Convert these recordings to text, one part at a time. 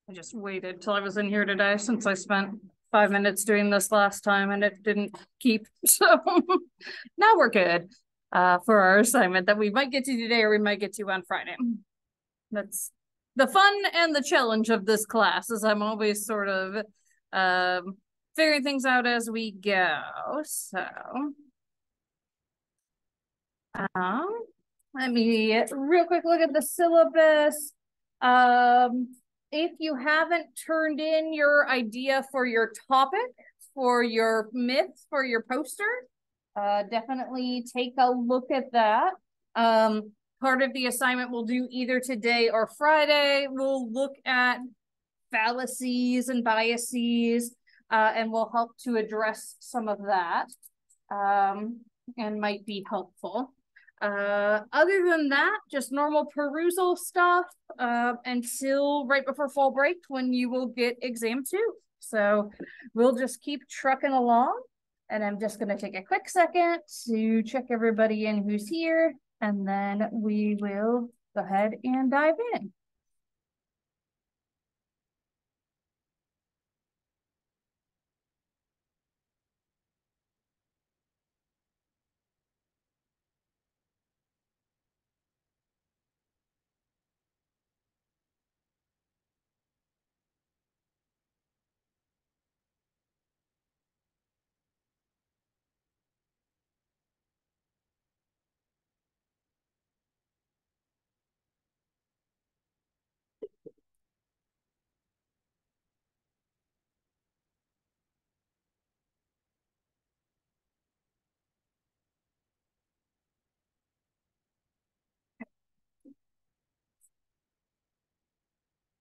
I just waited till I was in here today since I spent 5 minutes doing this last time and it didn't keep. So now we're good for our assignment that we might get to today or we might get to on Friday. That's the fun and the challenge of this class, is I'm always sort of figuring things out as we go. So let me real quick look at the syllabus. If you haven't turned in your idea for your topic, for your myth, for your poster, definitely take a look at that. Part of the assignment we'll do either today or Friday. We'll look at fallacies and biases, and we'll help to address some of that, and might be helpful. Other than that, just normal perusal stuff until right before fall break, when you will get exam 2. So we'll just keep trucking along, and I'm just going to take a quick second to check everybody in who's here, and then we will go ahead and dive in.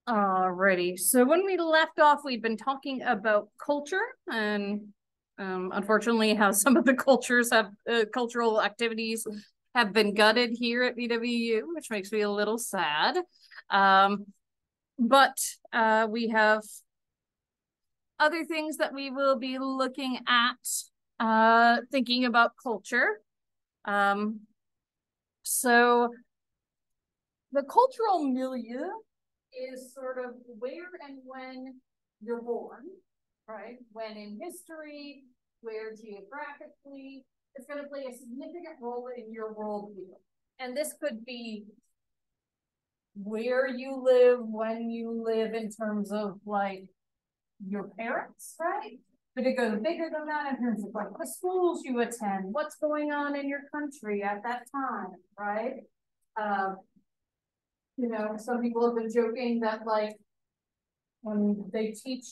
Alrighty, so when we left off, we'd been talking about culture and unfortunately how some of the cultural activities have been gutted here at BWU, which makes me a little sad. But we have other things that we will be looking at, thinking about culture. So the cultural milieu is sort of where and when you're born, right? When in history, where geographically, it's going to play a significant role in your worldview. And this could be where you live, when you live, in terms of like your parents, right? But it goes bigger than that in terms of like the schools you attend, what's going on in your country at that time, right? You know, some people have been joking that like when they teach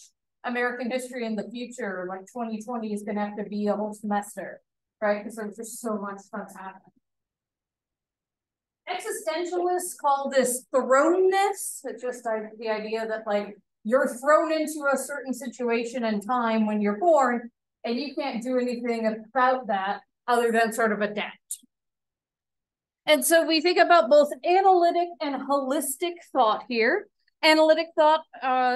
American history in the future, like 2020 is going to have to be a whole semester, right? Because there's just so much stuff's happening. Existentialists call this thrownness. It's just the idea that like you're thrown into a certain situation and time when you're born, and you can't do anything about that other than sort of adapt. And so we think about both analytic and holistic thought here. Analytic thought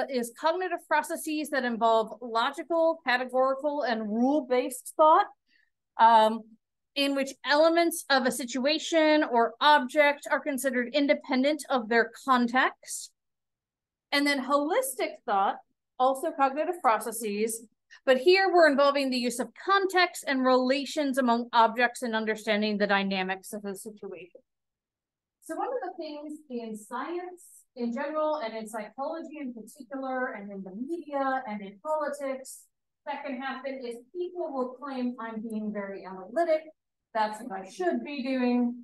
is cognitive processes that involve logical, categorical, and rule-based thought, in which elements of a situation or object are considered independent of their context. And then holistic thought, also cognitive processes, but here we're involving the use of context and relations among objects and understanding the dynamics of the situation. So one of the things in science in general, and in psychology in particular, and in the media and in politics, that can happen is people will claim I'm being very analytic, that's what I should be doing,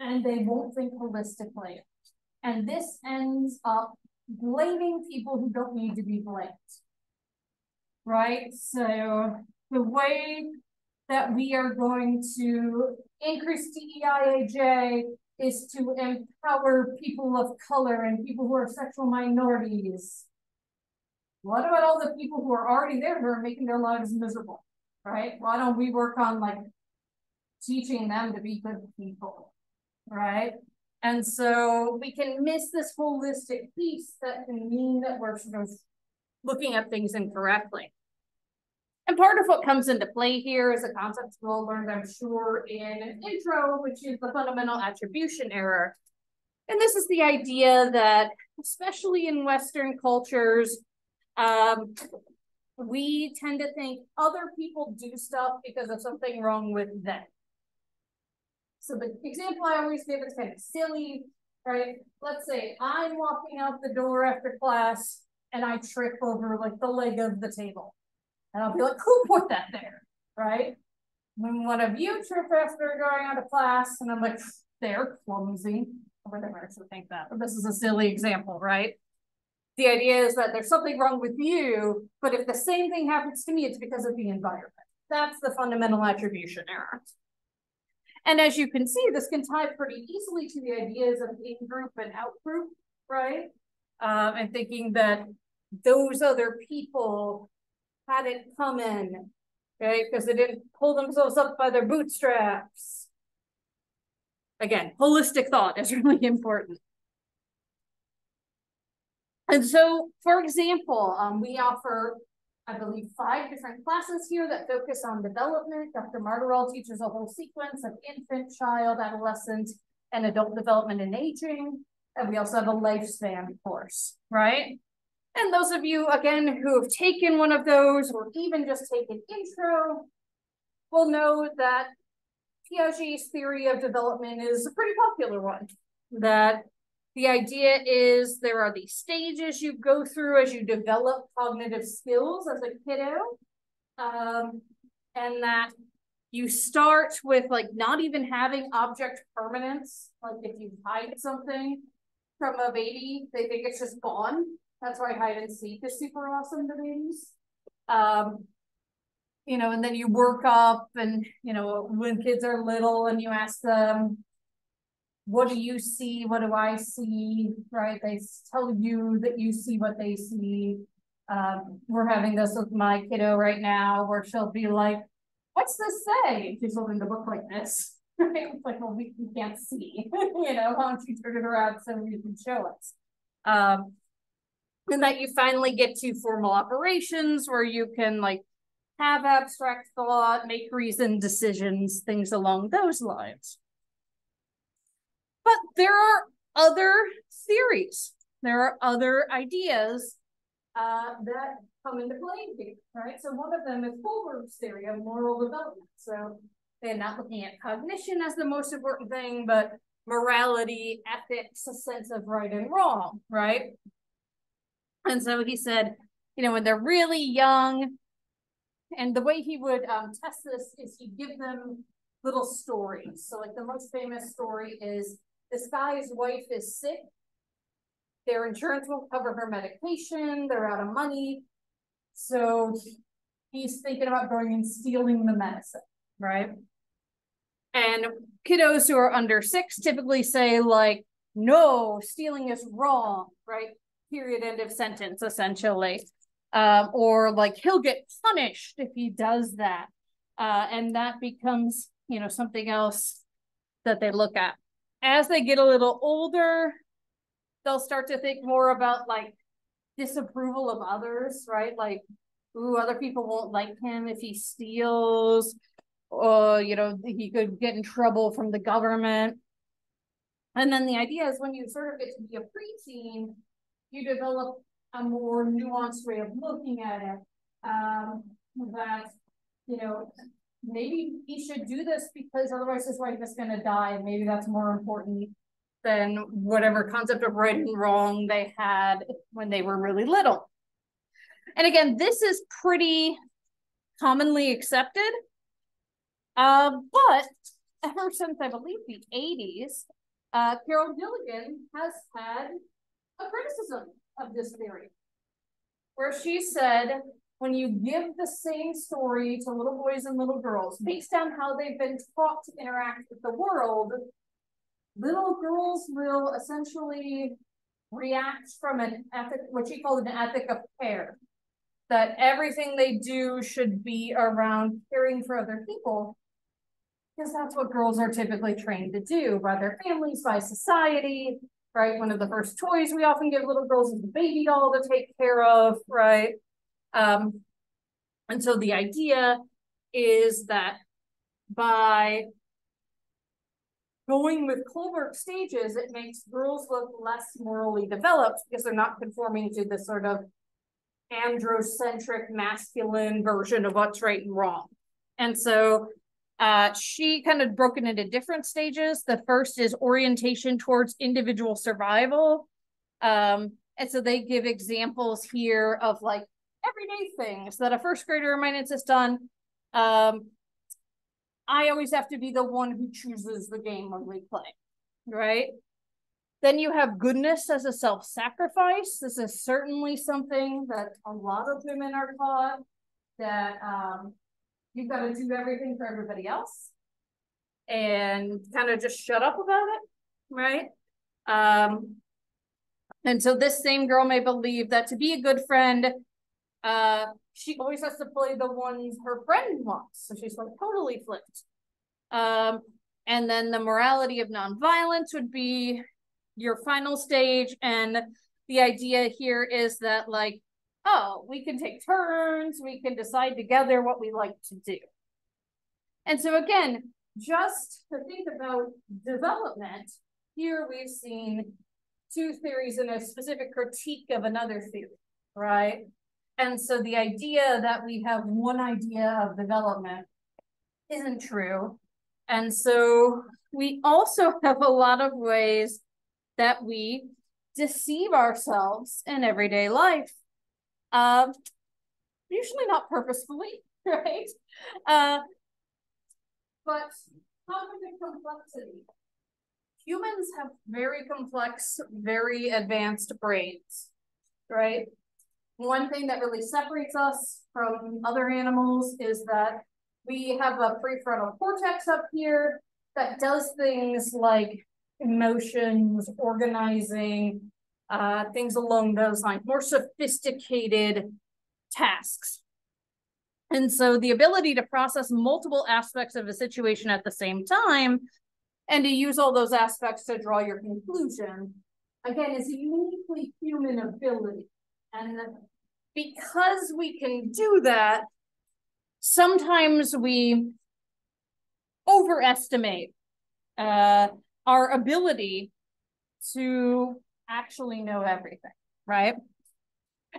and they won't think holistically. And this ends up blaming people who don't need to be blamed. Right? So the way that we are going to increase DEIAJ is to empower people of color and people who are sexual minorities. What about all the people who are already there who are making their lives miserable, right? Why don't we work on like teaching them to be good people, right? And so we can miss this holistic piece that can mean that we're sort of looking at things incorrectly. And part of what comes into play here is a concept we'll learn, I'm sure, in an intro, which is the fundamental attribution error. And this is the idea that especially in Western cultures, we tend to think other people do stuff because of something wrong with them. So the example I always give is kind of silly, right? Let's say I'm walking out the door after class and I trip over like the leg of the table. And I'll be like, who put that there, right? When one of you trip after going out of class and I'm like, they're clumsy. I would never actually think that, but this is a silly example, right? The idea is that there's something wrong with you, but if the same thing happens to me, it's because of the environment. That's the fundamental attribution error. And as you can see, this can tie pretty easily to the ideas of in-group and out-group, right? And thinking that those other people had it coming, right? Because they didn't pull themselves up by their bootstraps. Again, holistic thought is really important. And so, for example, we offer, I believe, 5 different classes here that focus on development. Dr. Martorell teaches a whole sequence of infant, child, adolescent, and adult development and aging. And we also have a lifespan course, right? And those of you, again, who have taken one of those or even just taken intro will know that Piaget's theory of development is a pretty popular one. That the idea is there are these stages you go through as you develop cognitive skills as a kiddo. And that you start with like not even having object permanence. Like if you hide something from a baby, they think it's just gone. That's why hide and seek is super awesome to babies. You know, and then you work up and, you know, when kids are little and you ask them, what do you see? What do I see? Right? They tell you that you see what they see. We're having this with my kiddo right now where she'll be like, what's this say? She's holding the book like this. Right? It's like, well, we can't see. You know, why don't you turn it around so you can show us? And that you finally get to formal operations where you can like have abstract thought, make reasoned decisions, things along those lines. But there are other theories. There are other ideas that come into play here, right? So one of them is Kohlberg's theory of moral development. So they're not looking at cognition as the most important thing, but morality, ethics, a sense of right and wrong, right? And so he said, you know, when they're really young, and the way he would test this is he'd give them little stories. So like the most famous story is this guy's wife is sick. Their insurance won't cover her medication. They're out of money. So he's thinking about going and stealing the medicine, right? And kiddos who are under 6 typically say like, no, stealing is wrong, right? Period, end of sentence, essentially. Or like he'll get punished if he does that. And that becomes, you know, something else that they look at. As they get a little older, they'll start to think more about like disapproval of others, right? Like, ooh, other people won't like him if he steals, or, you know, he could get in trouble from the government. And then the idea is when you sort of get to be a preteen, you develop a more nuanced way of looking at it, that, you know, maybe he should do this because otherwise his wife is going to die, and maybe that's more important than whatever concept of right and wrong they had when they were really little. And again, this is pretty commonly accepted, but ever since I believe the 80s, Carol Gilligan has had a criticism of this theory, where she said, when you give the same story to little boys and little girls based on how they've been taught to interact with the world, little girls will essentially react from an ethic, what she called an ethic of care, that everything they do should be around caring for other people, because that's what girls are typically trained to do by their families, by society, right? One of the first toys we often give little girls is the baby doll to take care of, right? And so the idea is that by going with Kohlberg stages, it makes girls look less morally developed because they're not conforming to the sort of androcentric masculine version of what's right and wrong. And so she kind of broken into different stages. The first is orientation towards individual survival. And so they give examples here of like everyday things that a first grader might insist on. I always have to be the one who chooses the game when we play, right? Then you have goodness as a self-sacrifice. This is certainly something that a lot of women are taught, that you've got to do everything for everybody else and kind of just shut up about it, right? And so this same girl may believe that to be a good friend, she always has to play the ones her friend wants. So she's like totally flipped. And then the morality of nonviolence would be your final stage. And the idea here is that like, oh, we can take turns, we can decide together what we like to do. And so again, just to think about development, here we've seen two theories and a specific critique of another theory, right? And so the idea that we have one idea of development isn't true. And so we also have a lot of ways that we deceive ourselves in everyday life. Usually not purposefully, right? But cognitive complexity. Humans have very complex, very advanced brains, right? One thing that really separates us from other animals is that we have a prefrontal cortex up here that does things like emotions, organizing, things along those lines, more sophisticated tasks. And so the ability to process multiple aspects of a situation at the same time and to use all those aspects to draw your conclusion, again, is a uniquely human ability. And because we can do that, sometimes we overestimate our ability to actually know everything, right?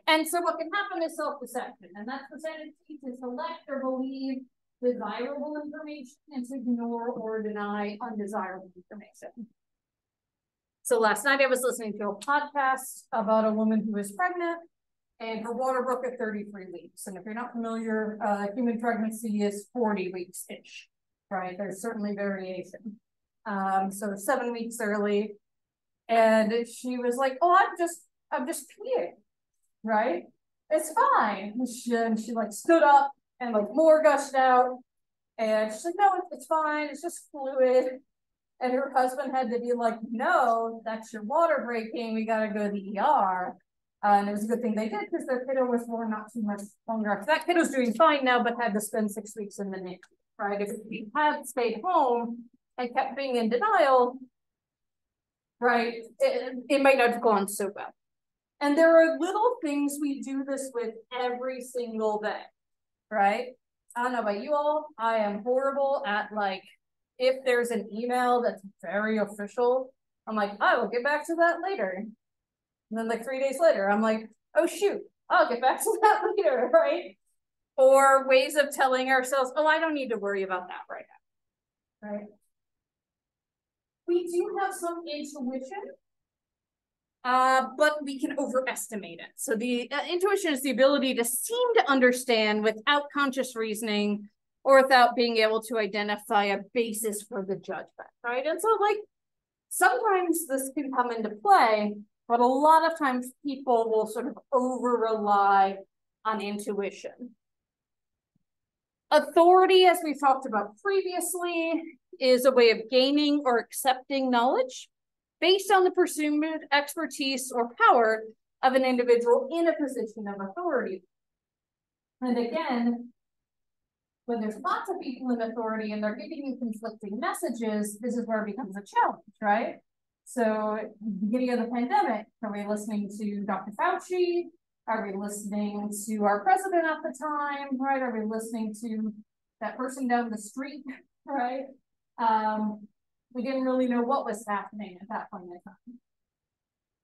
And so what can happen is self-deception, and that's the tendency to select or believe desirable information and to ignore or deny undesirable information. So last night I was listening to a podcast about a woman who was pregnant and her water broke at 33 weeks. And if you're not familiar, human pregnancy is 40 weeks-ish, right? There's certainly variation. So 7 weeks early. And she was like, oh, I'm just peeing, right? It's fine. And she like stood up and like more gushed out. And she's like, no, it's fine. It's just fluid. And her husband had to be like, no, that's your water breaking. We got to go to the ER. And it was a good thing they did because their kiddo was born not too much longer after. That kiddo's doing fine now, but had to spend 6 weeks in the NICU, right? If he had stayed home and kept being in denial, right, it might not have gone so well. And there are little things we do this with every single day, right? I don't know about you all. I am horrible at like, if there's an email that's very official, I'm like, I will get back to that later. And then like 3 days later, I'm like, oh shoot, I'll get back to that later, right? Or ways of telling ourselves, oh, I don't need to worry about that right now, right? We do have some intuition, but we can overestimate it. So the intuition is the ability to seem to understand without conscious reasoning or without being able to identify a basis for the judgment, right? And so like, sometimes this can come into play, but a lot of times people will sort of over-rely on intuition. Authority, as we've talked about previously, is a way of gaining or accepting knowledge based on the presumed expertise or power of an individual in a position of authority. And again, when there's lots of people in authority and they're giving you conflicting messages, this is where it becomes a challenge, right? So at the beginning of the pandemic, are we listening to Dr. Fauci? Are we listening to our president at the time, right? Are we listening to that person down the street, right? We didn't really know what was happening at that point in time.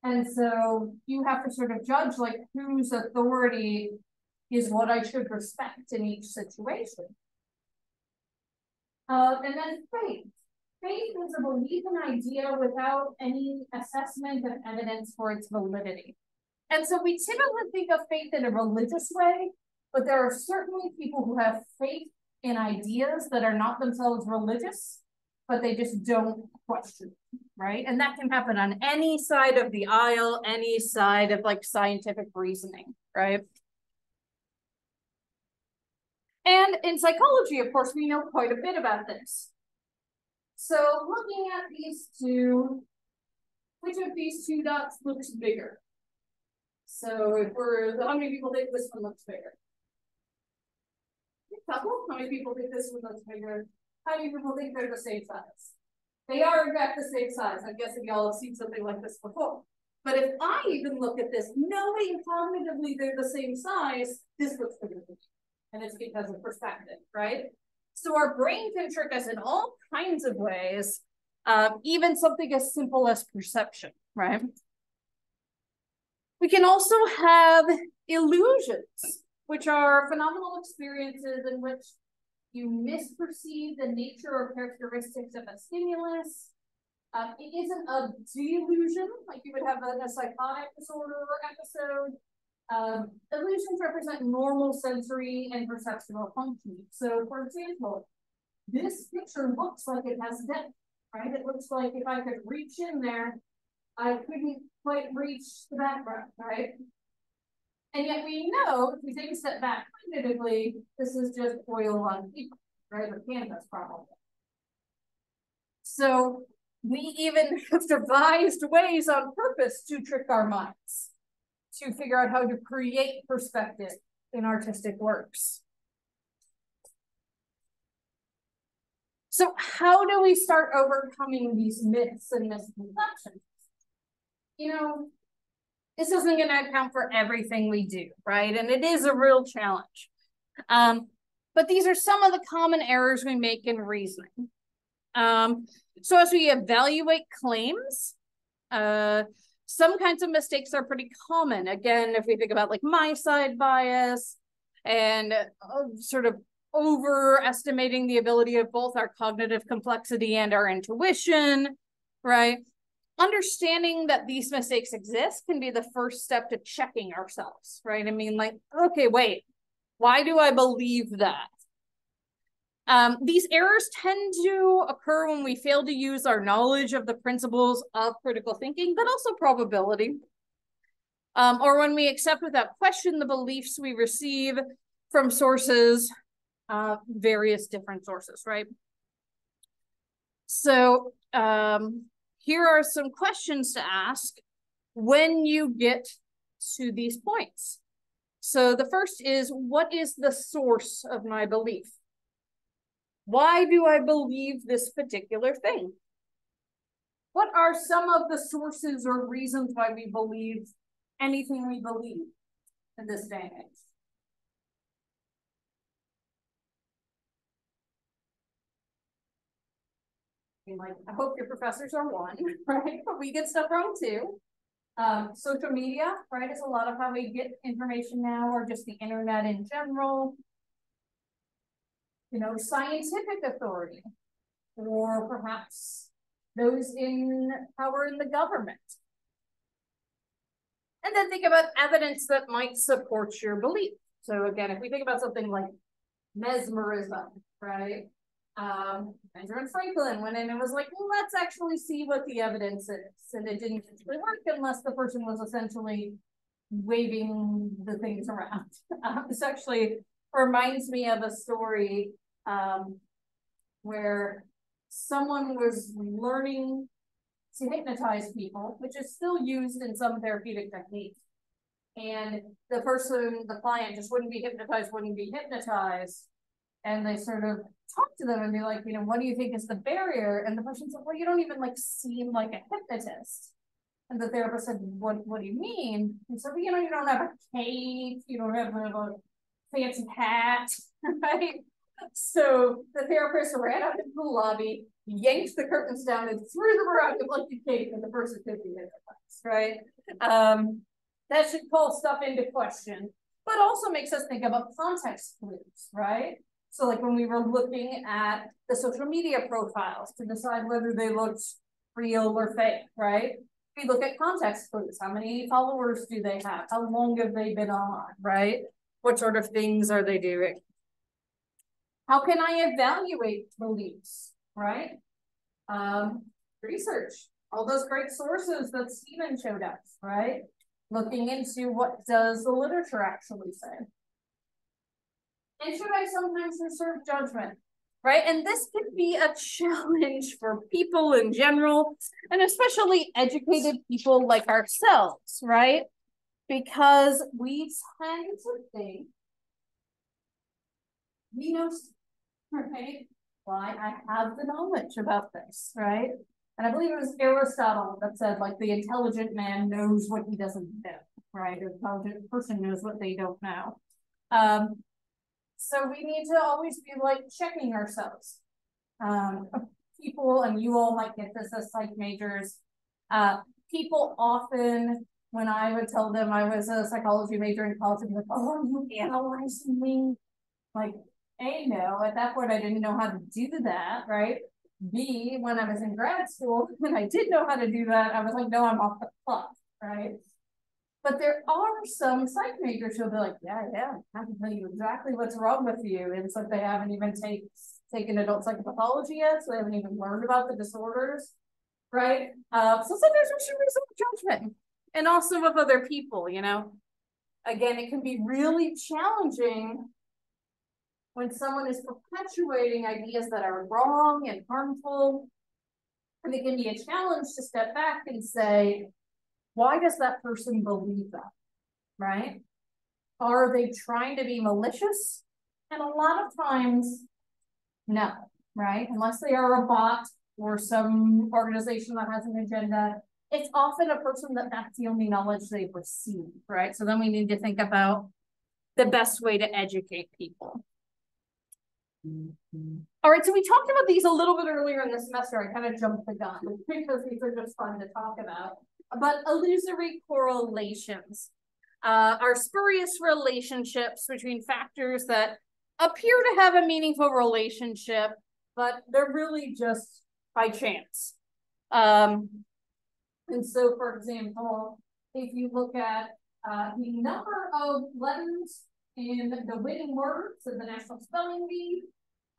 And so you have to sort of judge like whose authority is what I should respect in each situation. And then faith. Faith is a belief in an idea without any assessment of evidence for its validity. And so we typically think of faith in a religious way, but there are certainly people who have faith in ideas that are not themselves religious, but they just don't question, right? And that can happen on any side of the aisle, any side of like scientific reasoning, right? And in psychology, of course, we know quite a bit about this. So looking at these two, which of these two dots looks bigger? So if how many people think this one looks bigger? A couple. How many people think this one looks bigger? How many people think they're the same size? They are in fact the same size. I'm guessing y'all have seen something like this before. But if I even look at this, knowing cognitively they're the same size, this looks bigger. And it's because of perspective, right? So our brain can trick us in all kinds of ways, even something as simple as perception, right? We can also have illusions, which are phenomenal experiences in which you misperceive the nature or characteristics of a stimulus. It isn't a delusion, like you would have a psychotic disorder or episode. Illusions represent normal sensory and perceptual functioning. So, for example, this picture looks like it has depth, right? It looks like if I could reach in there, I couldn't quite reach the background, right? And yet we know, if we take a step back cognitively, this is just oil on paper, right? Or canvas, probably. So we even have devised ways on purpose to trick our minds, to figure out how to create perspective in artistic works. So how do we start overcoming these myths and misconceptions? You know, this isn't going to account for everything we do, right? And it is a real challenge. But these are some of the common errors we make in reasoning. So as we evaluate claims, some kinds of mistakes are pretty common. Again, if we think about like my side bias and sort of overestimating the ability of both our cognitive complexity and our intuition, right? Understanding that these mistakes exist can be the first step to checking ourselves, right? I mean, like, okay, wait, why do I believe that? These errors tend to occur when we fail to use our knowledge of the principles of critical thinking, but also probability. Or when we accept without question the beliefs we receive from sources, various different sources, right? So here are some questions to ask when you get to these points. So the first is, what is the source of my belief? Why do I believe this particular thing? What are some of the sources or reasons why we believe anything we believe in this day and age? I mean, like, I hope your professors are one, right? But we get stuff wrong too. Social media, right, is a lot of how we get information now, or just the internet in general. You know, scientific authority, or perhaps those in power in the government. And then think about evidence that might support your belief. So again, if we think about something like mesmerism, right? Benjamin Franklin went in and was like, well, let's actually see what the evidence is. And it didn't really work unless the person was essentially waving the things around. This actually reminds me of a story where someone was learning to hypnotize people, which is still used in some therapeutic techniques. And the person, the client, just wouldn't be hypnotized. And they sort of talk to them and be like, you know, what do you think is the barrier? And the person said, well, you don't even like seem like a hypnotist. And the therapist said, what do you mean? And so, you know, you don't have a cape, you don't have a fancy hat, right? So the therapist ran out into the lobby, yanked the curtains down and threw them around like a cake and the person could be in the class, right? That should call stuff into question, but also makes us think about context clues, right? So like when we were looking at the social media profiles to decide whether they looked real or fake, right? We look at context clues. How many followers do they have? How long have they been on, right? What sort of things are they doing? How can I evaluate beliefs, right? Research, all those great sources that Stephen showed us, right? Looking into what does the literature actually say. And should I sometimes reserve judgment, right? And this could be a challenge for people in general, and especially educated people like ourselves, right? Because we tend to think we know, right? Why I have the knowledge about this, right? And I believe it was Aristotle that said, like, the intelligent man knows what he doesn't know, right? The intelligent person knows what they don't know. So we need to always be like checking ourselves. People, and you all might get this as psych majors, people often, when I would tell them I was a psychology major in college, they'd be like, oh, you analyzing me? Like, A, no, at that point I didn't know how to do that, right? B, when I was in grad school, when I did know how to do that, I was like, no, I'm off the clock, right? But there are some psych majors who'll be like, yeah, I can tell you exactly what's wrong with you. And so they haven't even taken adult psychopathology yet, so they haven't even learned about the disorders, right? So sometimes we should reserve judgment, and also with other people, you know. Again, it can be really challenging when someone is perpetuating ideas that are wrong and harmful. And it can be a challenge to step back and say, why does that person believe that, right? Are they trying to be malicious? And a lot of times, no, right? Unless they are a bot or some organization that has an agenda, it's often a person that's the only knowledge they've received, right? So then we need to think about the best way to educate people. All right, so we talked about these a little bit earlier in the semester. I kind of jumped the gun because these are just fun to talk about. But illusory correlations are spurious relationships between factors that appear to have a meaningful relationship, but they're really just by chance. And so, for example, if you look at the number of letters in the winning words of the National Spelling Bee,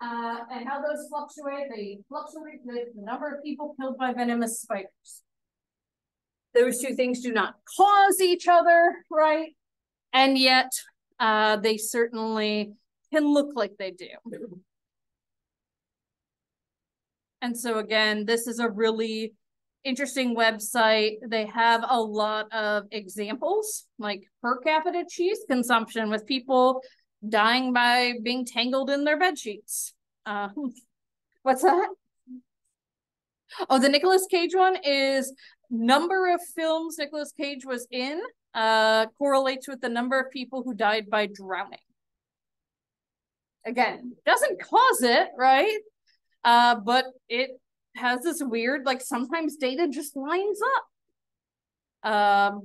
and how those fluctuate, they fluctuate with the number of people killed by venomous spiders. Those two things do not cause each other, right? And yet they certainly can look like they do. And so again, this is a really interesting website. They have a lot of examples, like per capita cheese consumption with people dying by being tangled in their bed sheets. What's that? Oh, the Nicolas Cage one is number of films Nicolas Cage was in correlates with the number of people who died by drowning. Again, doesn't cause it, right? But it has this weird, like, sometimes data just lines up.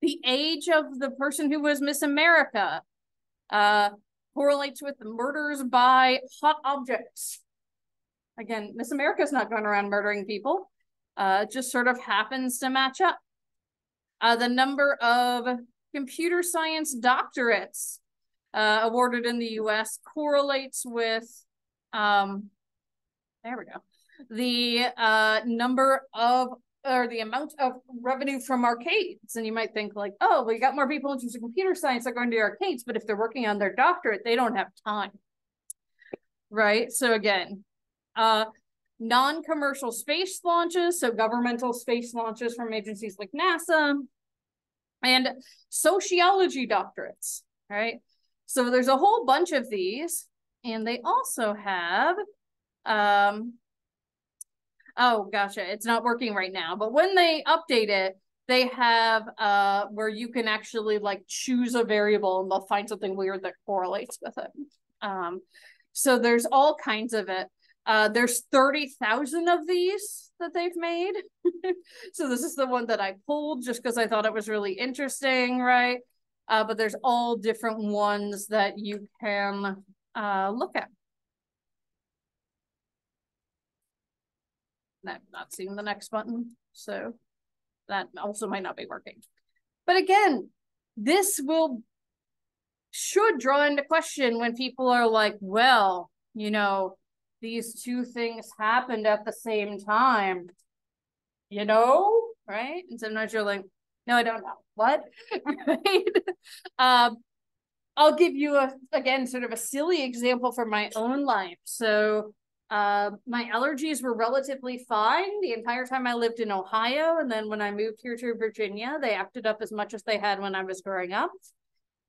The age of the person who was Miss America correlates with the murders by hot objects. Again, Miss America's not going around murdering people. It just sort of happens to match up. The number of computer science doctorates awarded in the US correlates with, there we go, the number of, or the amount of revenue from arcades. And you might think like, oh, we got more people interested in computer science that are going to arcades, but if they're working on their doctorate, they don't have time, right? So again, non-commercial space launches, so governmental space launches from agencies like NASA, and sociology doctorates, right? So there's a whole bunch of these, and they also have, oh, gotcha, it's not working right now, but when they update it, they have where you can actually like choose a variable and they'll find something weird that correlates with it. So there's all kinds of it. There's 30,000 of these that they've made. So this is the one that I pulled just because I thought it was really interesting, right? But there's all different ones that you can look at. I'm not seeing the next button, so that also might not be working. But again, this should draw into question when people are like, well, you know, these two things happened at the same time, you know, right? And sometimes you're like, no, I don't know. What? Right? I'll give you again, sort of a silly example from my own life. So my allergies were relatively fine the entire time I lived in Ohio. And then when I moved here to Virginia, they acted up as much as they had when I was growing up.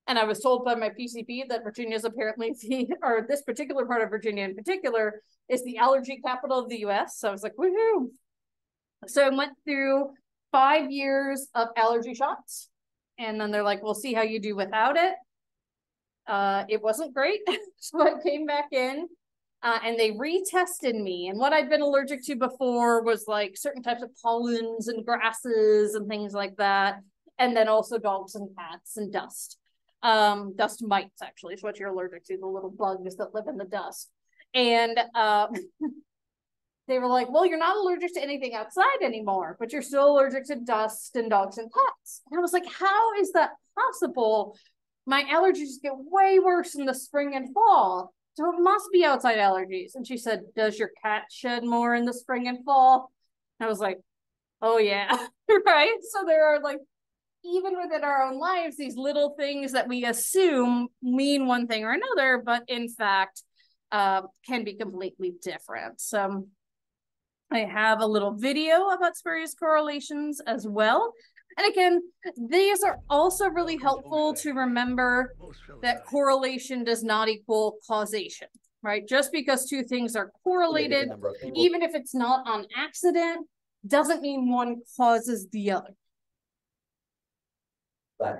And I was told by my PCP that Virginia is apparently or this particular part of Virginia in particular, is the allergy capital of the US. So I was like, woohoo. So I went through 5 years of allergy shots. And then they're like, we'll see how you do without it. It wasn't great. So I came back in and they retested me. And what I'd been allergic to before was like certain types of pollens and grasses and things like that. And then also dogs and cats and dust. Dust mites actually is what you're allergic to, the little bugs that live in the dust. And they were like, well, you're not allergic to anything outside anymore, but you're still allergic to dust and dogs and cats. And I was like, how is that possible? My allergies get way worse in the spring and fall, so it must be outside allergies. And she said, does your cat shed more in the spring and fall? And I was like, oh yeah, right? So there are like, even within our own lives, these little things that we assume mean one thing or another, but in fact, can be completely different. So I have a little video about spurious correlations as well. And again, these are also really helpful to remember that correlation does not equal causation, right? Just because two things are correlated, even if it's not on accident, doesn't mean one causes the other.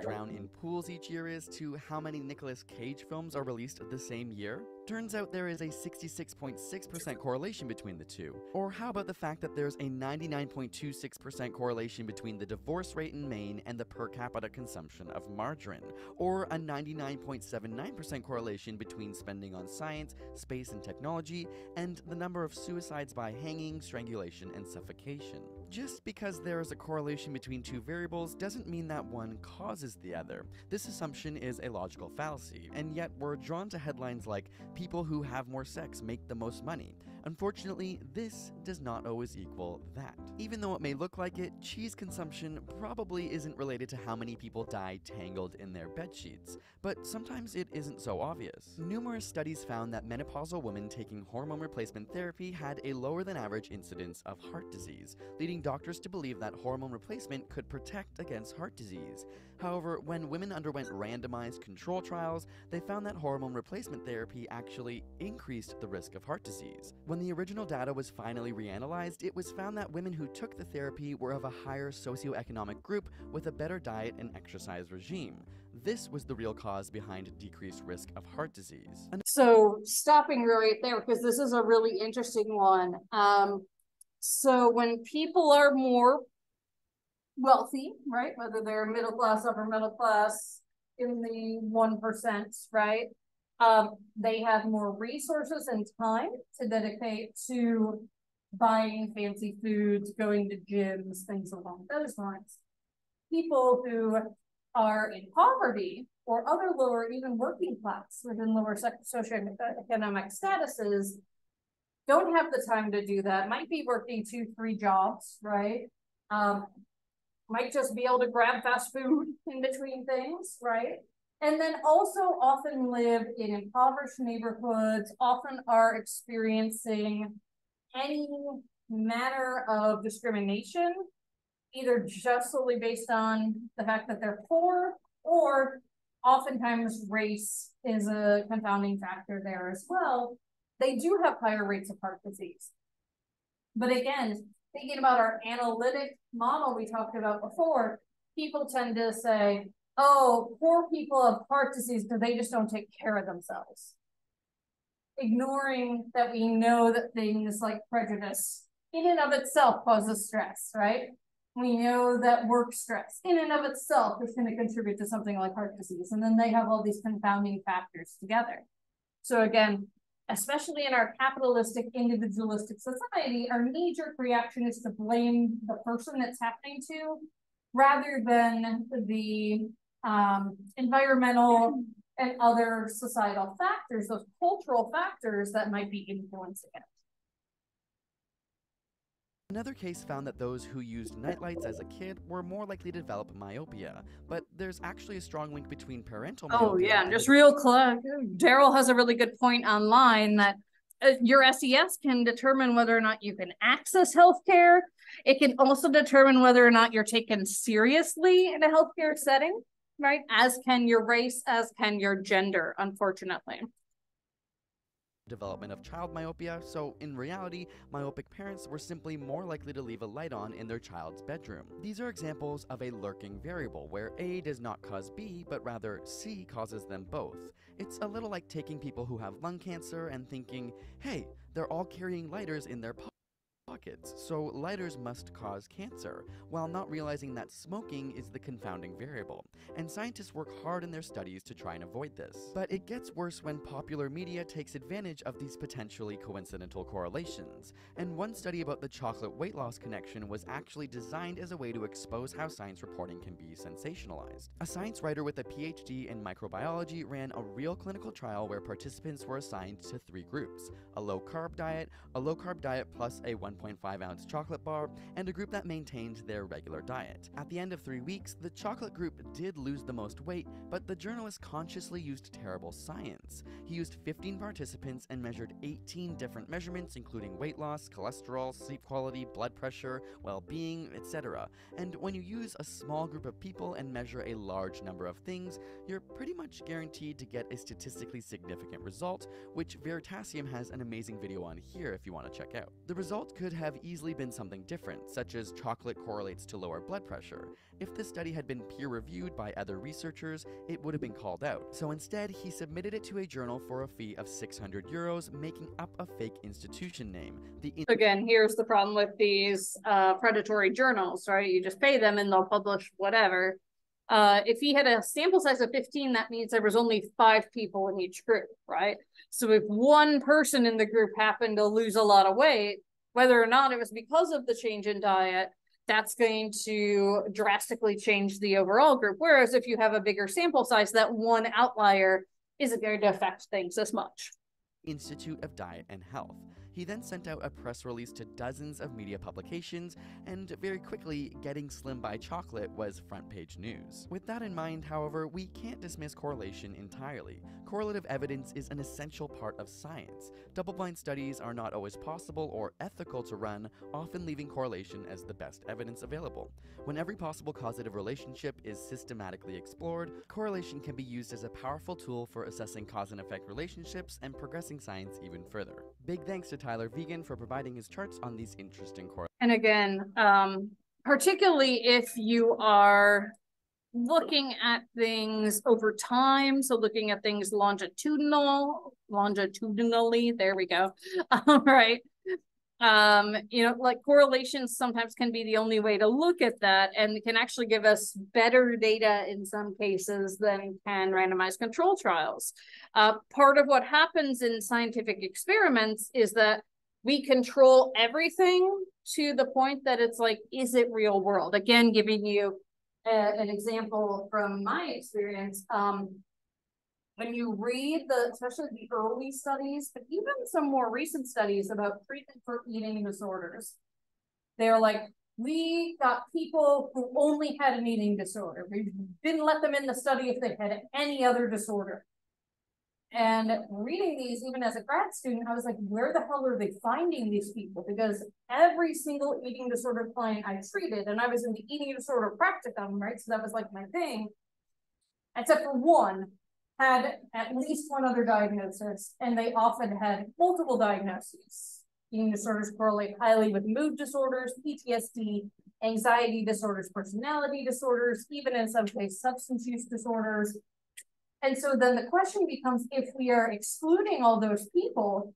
Drown in pools each year is to how many Nicolas Cage films are released the same year? Turns out there is a 66.6% correlation between the two. Or how about the fact that there's a 99.26% correlation between the divorce rate in Maine and the per capita consumption of margarine? Or a 99.79% correlation between spending on science, space, and technology, and the number of suicides by hanging, strangulation, and suffocation? Just because there is a correlation between two variables doesn't mean that one causes the other. This assumption is a logical fallacy, and yet we're drawn to headlines like, people who have more sex make the most money. Unfortunately, this does not always equal that. Even though it may look like it, cheese consumption probably isn't related to how many people die tangled in their bedsheets, but sometimes it isn't so obvious. Numerous studies found that menopausal women taking hormone replacement therapy had a lower than average incidence of heart disease, leading doctors to believe that hormone replacement could protect against heart disease. However, when women underwent randomized control trials, they found that hormone replacement therapy actually increased the risk of heart disease. When the original data was finally reanalyzed, it was found that women who took the therapy were of a higher socioeconomic group with a better diet and exercise regime. This was the real cause behind decreased risk of heart disease. So stopping right there, because this is a really interesting one. So when people are more wealthy, right, whether they're middle class, upper middle class, in the 1%, right, they have more resources and time to dedicate to buying fancy foods, going to gyms, things along those lines. People who are in poverty or other lower, even working class within lower socioeconomic statuses, don't have the time to do that, might be working 2-3 jobs, right? Might just be able to grab fast food in between things, right? And then also often live in impoverished neighborhoods, often are experiencing any manner of discrimination, either just solely based on the fact that they're poor, or oftentimes race is a confounding factor there as well. They do have higher rates of heart disease. But again, thinking about our analytic model we talked about before, people tend to say, oh, poor people have heart disease because they just don't take care of themselves. ignoring that we know that things like prejudice in and of itself causes stress, right? We know that work stress in and of itself is going to contribute to something like heart disease. And then they have all these confounding factors together. So again, especially in our capitalistic, individualistic society, our knee-jerk reaction is to blame the person it's happening to rather than the environmental and other societal factors, those cultural factors that might be influencing it. Another case found that those who used nightlights as a kid were more likely to develop myopia, but there's actually a strong link between parental myopia. Oh yeah, and just real quick, Daryl has a really good point online that your SES can determine whether or not you can access healthcare. It can also determine whether or not you're taken seriously in a healthcare setting, right? As can your race, as can your gender, unfortunately. Development of child myopia, so in reality, myopic parents were simply more likely to leave a light on in their child's bedroom. These are examples of a lurking variable, where A does not cause B, but rather C causes them both. It's a little like taking people who have lung cancer and thinking, hey, they're all carrying lighters in their pockets, so lighters must cause cancer, while not realizing that smoking is the confounding variable. And scientists work hard in their studies to try and avoid this. But it gets worse when popular media takes advantage of these potentially coincidental correlations. And one study about the chocolate weight loss connection was actually designed as a way to expose how science reporting can be sensationalized. A science writer with a PhD in microbiology ran a real clinical trial where participants were assigned to 3 groups: a low-carb diet plus a 1.5-ounce chocolate bar, and a group that maintained their regular diet. At the end of 3 weeks, the chocolate group did lose the most weight, but the journalist consciously used terrible science. He used 15 participants and measured 18 different measurements, including weight loss, cholesterol, sleep quality, blood pressure, well-being, etc. And when you use a small group of people and measure a large number of things, you're pretty much guaranteed to get a statistically significant result, which Veritasium has an amazing video on here if you want to check out. The result could have easily been something different, such as chocolate correlates to lower blood pressure. If this study had been peer-reviewed by other researchers, it would have been called out. So instead, he submitted it to a journal for a fee of €600, making up a fake institution name. Again, here's the problem with these predatory journals, right? You just pay them and they'll publish whatever. If he had a sample size of 15, that means there was only 5 people in each group, right? So if one person in the group happened to lose a lot of weight, whether or not it was because of the change in diet, that's going to drastically change the overall group. Whereas if you have a bigger sample size, that one outlier isn't going to affect things as much. Institute of Diet and Health. He then sent out a press release to dozens of media publications, and very quickly, getting slim by chocolate was front-page news. With that in mind, however, we can't dismiss correlation entirely. Correlative evidence is an essential part of science. Double-blind studies are not always possible or ethical to run, often leaving correlation as the best evidence available. When every possible causative relationship is systematically explored, correlation can be used as a powerful tool for assessing cause and effect relationships and progressing science even further. Big thanks to Tyler Vegan for providing his charts on these interesting correlations. And again, particularly if you are looking at things over time, so looking at things longitudinally, there we go. All right. You know, like correlations sometimes can be the only way to look at that, and can actually give us better data in some cases than can randomized control trials. Part of what happens in scientific experiments is that we control everything to the point that it's like, is it real world? Again, giving you an example from my experience. When you read especially the early studies, but even some more recent studies about treatment for eating disorders, they're like, we got people who only had an eating disorder. We didn't let them in the study if they had any other disorder. And reading these, even as a grad student, I was like, where the hell are they finding these people? Because every single eating disorder client I treated, and I was in the eating disorder practicum, right? So that was like my thing, except for one, had at least one other diagnosis, and they often had multiple diagnoses. Eating disorders correlate highly with mood disorders, PTSD, anxiety disorders, personality disorders, even in some cases, substance use disorders. And so then the question becomes, if we are excluding all those people,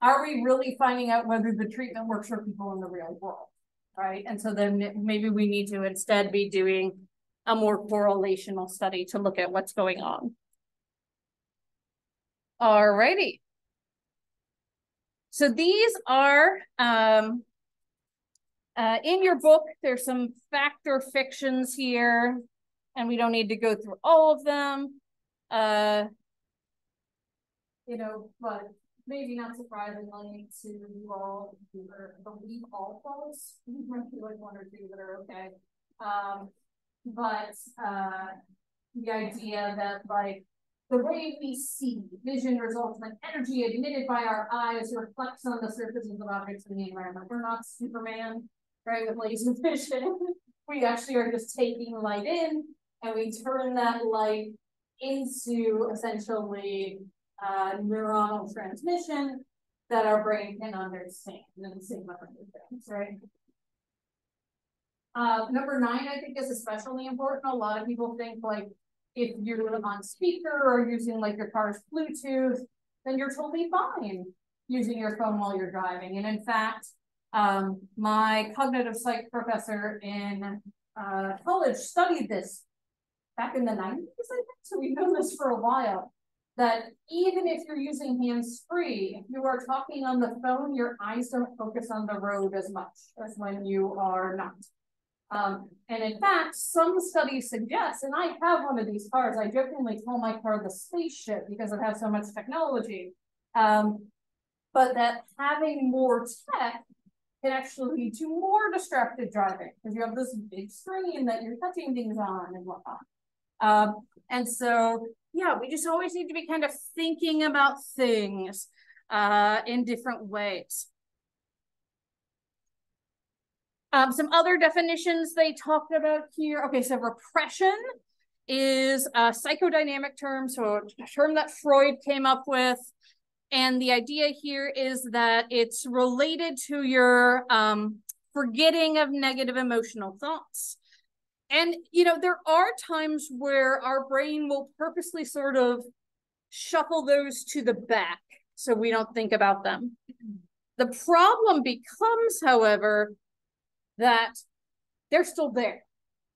are we really finding out whether the treatment works for people in the real world, right? And so then maybe we need to instead be doing a more correlational study to look at what's going on. All righty. So these are, in your book, there's some fact or fictions here, and we don't need to go through all of them. You know, but maybe not surprisingly to you all who believe all false. There might be like one or two that are okay. But the idea that like the way we see vision results in energy emitted by our eyes reflects on the surfaces of objects in the environment. We're not Superman, right, with laser vision. We actually are just taking light in and we turn that light into essentially neuronal transmission that our brain can understand and the same other things, right? Number 9, I think, is especially important. A lot of people think like if you're on speaker or using like your car's Bluetooth, then you're totally fine using your phone while you're driving. And in fact, my cognitive psych professor in college studied this back in the 90s, I think. So we've known this for a while, that even if you're using hands-free, if you are talking on the phone, your eyes don't focus on the road as much as when you are not. And in fact, some studies suggest, and I have one of these cars, I jokingly call my car the spaceship because it has so much technology, but that having more tech can actually lead to more distracted driving because you have this big screen that you're touching things on and whatnot. And so, yeah, we just always need to be kind of thinking about things in different ways. Some other definitions they talked about here. Okay, so repression is a psychodynamic term, so a term that Freud came up with. And the idea here is that it's related to your forgetting of negative emotional thoughts. And, you know, there are times where our brain will purposely sort of shuffle those to the back so we don't think about them. The problem becomes, however, that they're still there,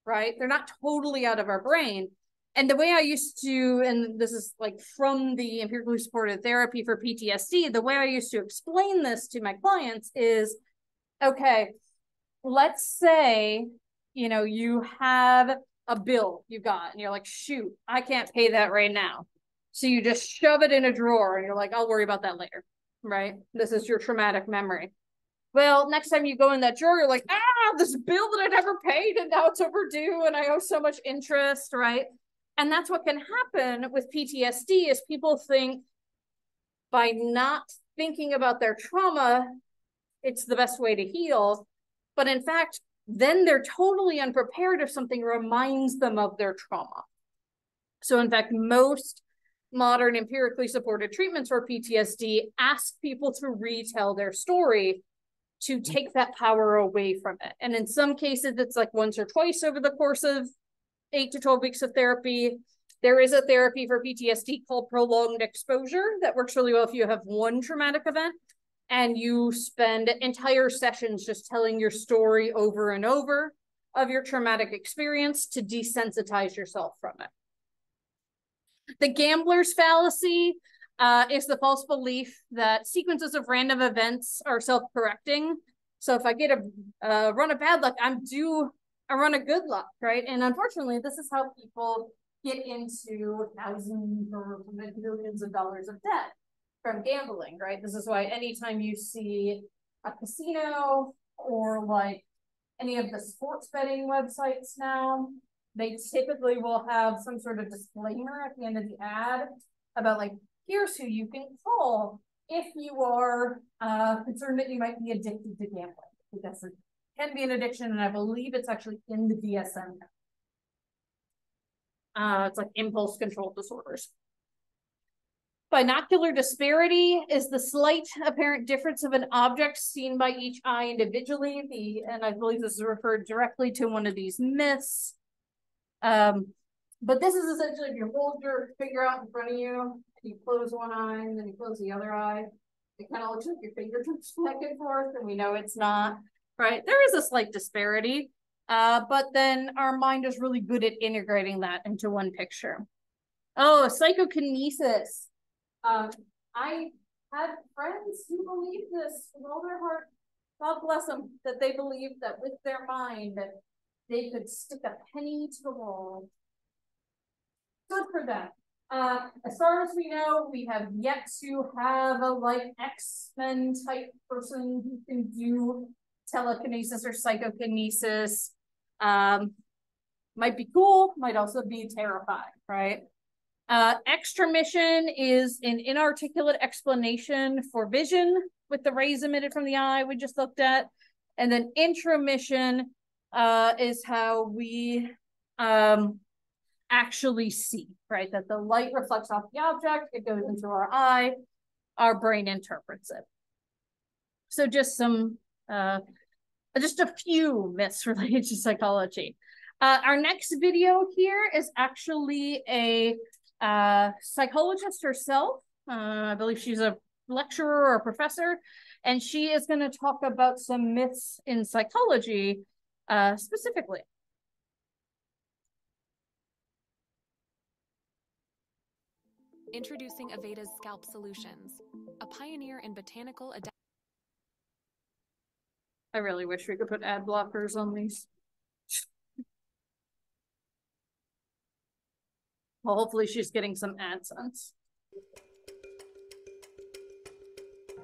right? They're not totally out of our brain. And the way I used to, and this is like from the empirically supported therapy for PTSD, the way I used to explain this to my clients is, okay, let's say, you know, you have a bill you got and you're like, shoot, I can't pay that right now. So you just shove it in a drawer and you're like, I'll worry about that later, right? This is your traumatic memory. Well, next time you go in that drawer, you're like, this bill that I never paid and now it's overdue and I owe so much interest, right? And that's what can happen with PTSD is people think by not thinking about their trauma, it's the best way to heal. But in fact, then they're totally unprepared if something reminds them of their trauma. So in fact, most modern empirically supported treatments for PTSD ask people to retell their story to take that power away from it. And in some cases, it's like once or twice over the course of 8 to 12 weeks of therapy. There is a therapy for PTSD called prolonged exposure that works really well if you have one traumatic event and you spend entire sessions just telling your story over and over of your traumatic experience to desensitize yourself from it. The gambler's fallacy is the false belief that sequences of random events are self-correcting. So if I get a run of bad luck, I'm due a run of good luck, right? And unfortunately, this is how people get into thousands or millions of dollars of debt from gambling, right? This is why anytime you see a casino or like any of the sports betting websites now, they typically will have some sort of disclaimer at the end of the ad about like, here's who you can call if you are concerned that you might be addicted to gambling, because it can be an addiction, and I believe it's actually in the DSM. It's like impulse control disorders. Binocular disparity is the slight apparent difference of an object seen by each eye individually. And I believe this is referred directly to one of these myths. But this is essentially if you hold your finger out in front of you, and you close one eye, and then you close the other eye, it kind of looks like your fingertips back and forth, and we know it's not, right? There is a slight disparity, but then our mind is really good at integrating that into one picture. Oh, psychokinesis. I had friends who believed this with all their heart. God bless them, that they believed that with their mind, they could stick a penny to the wall. Good for them. As far as we know, we have yet to have a like X-Men type person who can do telekinesis or psychokinesis. Might be cool, might also be terrifying, right? Extramission is an inarticulate explanation for vision with the rays emitted from the eye we just looked at. And then intramission is how we actually see, right? That the light reflects off the object, it goes into our eye, our brain interprets it. So just some, just a few myths related to psychology. Our next video here is actually a psychologist herself. I believe she's a lecturer or a professor, and she is going to talk about some myths in psychology specifically. Introducing Aveda's Scalp Solutions, a pioneer in botanical I really wish we could put ad blockers on these. Well, hopefully she's getting some AdSense.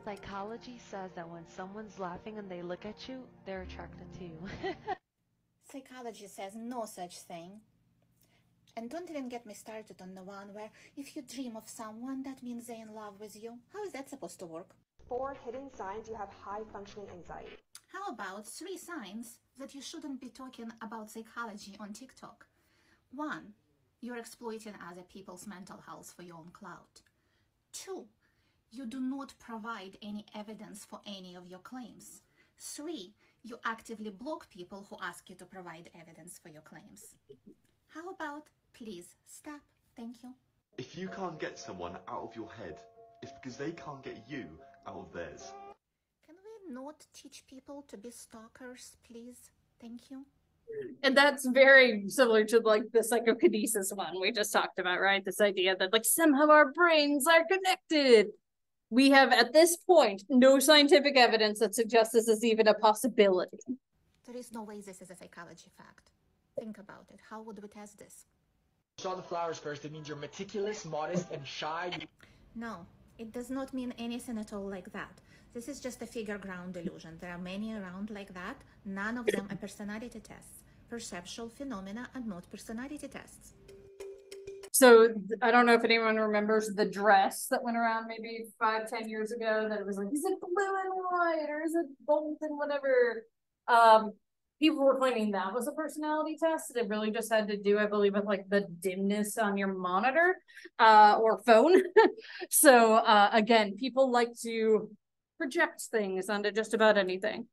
Psychology says that when someone's laughing and they look at you, they're attracted to you. Psychology says no such thing. And don't even get me started on the one where if you dream of someone, that means they're in love with you. How is that supposed to work? 4 hidden signs you have high-functioning anxiety. How about 3 signs that you shouldn't be talking about psychology on TikTok? 1. You're exploiting other people's mental health for your own clout. 2. You do not provide any evidence for any of your claims. 3. You actively block people who ask you to provide evidence for your claims. How about please stop? Thank you. If you can't get someone out of your head, it's because they can't get you out of theirs. Can we not teach people to be stalkers, please? Thank you. And that's very similar to like the psychokinesis one we just talked about, right? This idea that like somehow our brains are connected. We have at this point no scientific evidence that suggests this is even a possibility. There is no way this is a psychology fact. Think about it. How would we test this? Saw the flowers first. It means you're meticulous, modest, and shy. No, it does not mean anything at all like that. This is just a figure ground illusion. There are many around like that. None of them are personality tests. Perceptual phenomena are not personality tests. So I don't know if anyone remembers the dress that went around maybe 5-10 years ago that it was like, is it blue and white or is it both and whatever? People were claiming that was a personality test. It really just had to do, I believe, with like the dimness on your monitor or phone. So again, people like to project things onto just about anything.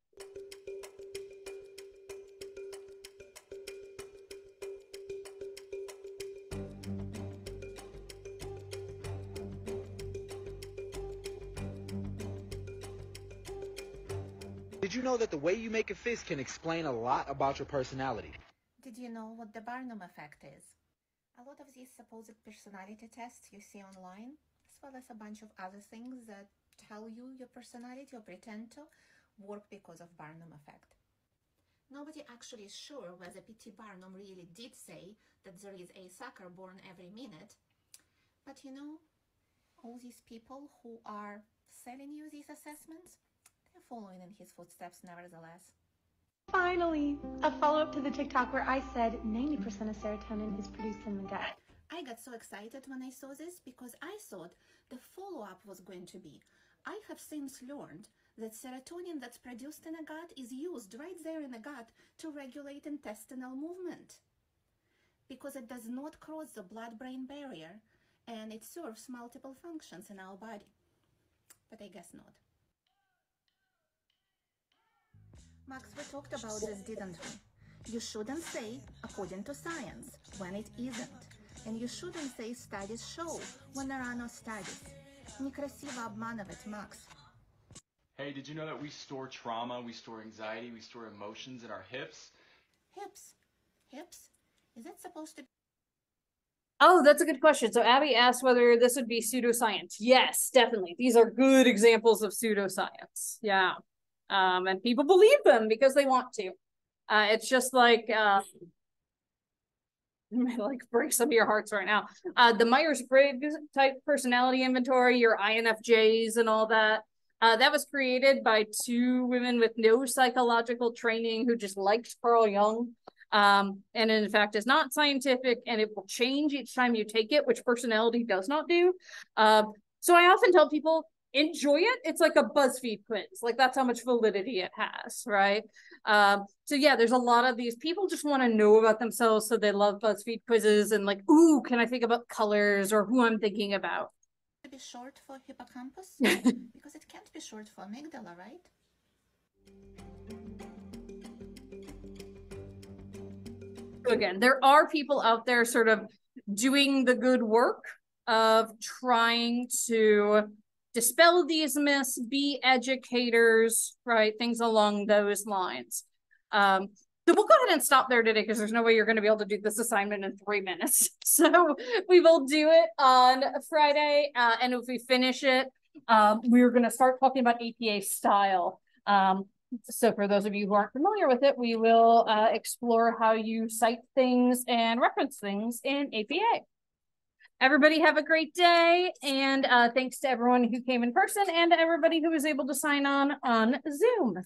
Did you know that the way you make a fist can explain a lot about your personality? Did you know what the Barnum effect is? A lot of these supposed personality tests you see online, as well as a bunch of other things that tell you your personality or pretend to, work because of Barnum effect. Nobody actually is sure whether P.T. Barnum really did say that there is a sucker born every minute, but you know, all these people who are selling you these assessments, they're following in his footsteps nevertheless. Finally, a follow-up to the TikTok where I said 90% of serotonin is produced in the gut. I got so excited when I saw this because I thought the follow-up was going to be, I have since learned that serotonin that's produced in the gut is used right there in the gut to regulate intestinal movement because it does not cross the blood-brain barrier and it serves multiple functions in our body. But I guess not. Max, we talked about this, didn't we? You shouldn't say according to science when it isn't. And you shouldn't say studies show when there are no studies. Некрасиво обманывать, Max. Hey, did you know that we store trauma, we store anxiety, we store emotions in our hips? Hips? Hips? Is that supposed to be? Oh, that's a good question. So Abby asked whether this would be pseudoscience. Yes, definitely. These are good examples of pseudoscience. Yeah. And people believe them because they want to. It's just like, like break some of your hearts right now. The Myers-Briggs type personality inventory, your INFJs and all that. That was created by two women with no psychological training who just liked Carl Jung. And in fact is not scientific, and it will change each time you take it, which personality does not do. So I often tell people, enjoy it. It's like a BuzzFeed quiz. Like that's how much validity it has, right? So yeah, there's a lot of these people just want to know about themselves, so they love BuzzFeed quizzes and like, ooh, can I think about colors or who I'm thinking about? To be short for hippocampus? Because it can't be short for amygdala, right? Again, there are people out there sort of doing the good work of trying to dispel these myths, be educators, right? Things along those lines. So we'll go ahead and stop there today because there's no way you're going to be able to do this assignment in 3 minutes. So we will do it on Friday. And if we finish it, we're going to start talking about APA style. So for those of you who aren't familiar with it, we will explore how you cite things and reference things in APA. Everybody have a great day, and thanks to everyone who came in person and to everybody who was able to sign on Zoom.